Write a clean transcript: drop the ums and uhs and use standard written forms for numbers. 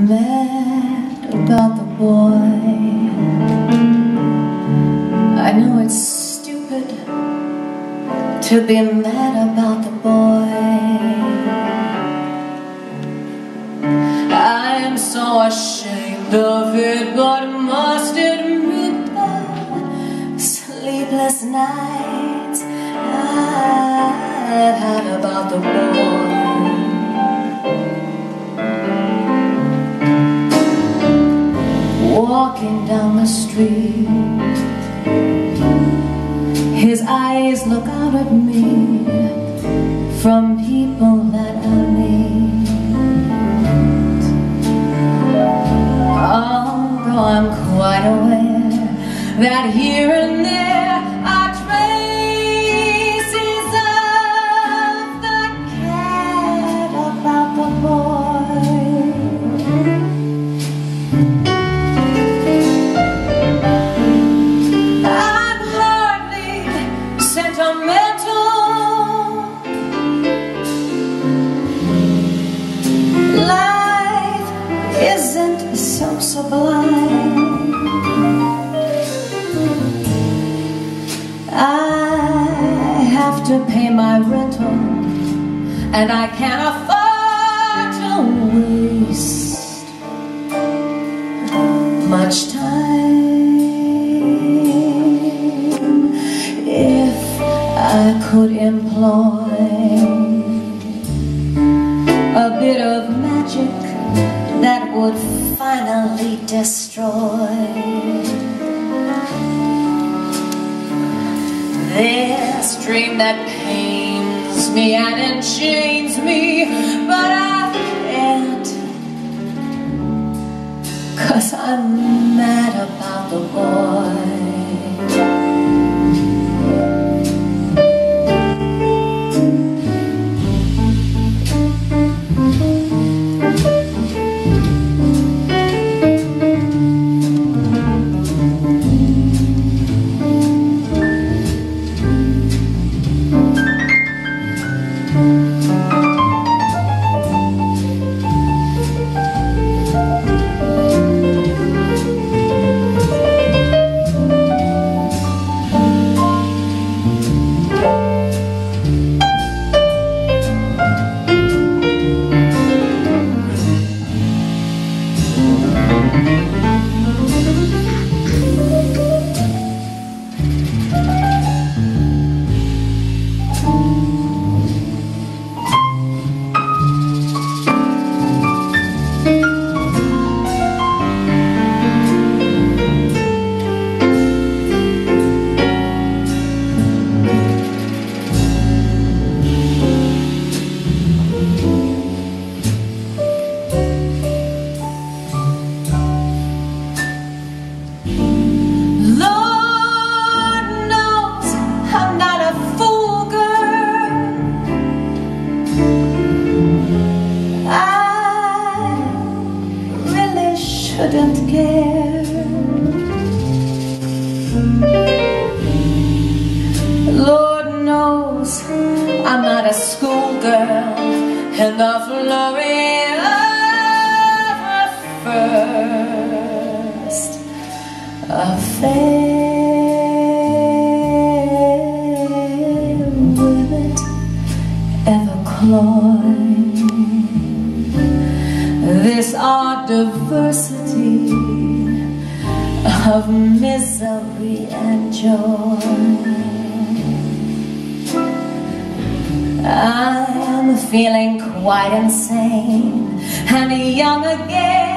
mad about the boy. I know it's stupid to be mad about the boy. I am so ashamed of it, but must admit the sleepless nights I've had about the boy. Walking down the street, his eyes look out at me from people that I meet. Although I'm quite aware that here and there are traces of the cat about the boy. I'm hardly sentimental. Life isn't so sublime. I have to pay my rental, and I can't afford to waste much time. If I could employ a bit of magic that would finally destroy this dream that pains me and enchains me, but I can't, 'cause I'm mad about the boy. Shouldn't care. Lord knows I'm not a schoolgirl in the flurry of a first affair. Will it ever cloy this odd diversity of misery and joy? I am feeling quite insane and young again.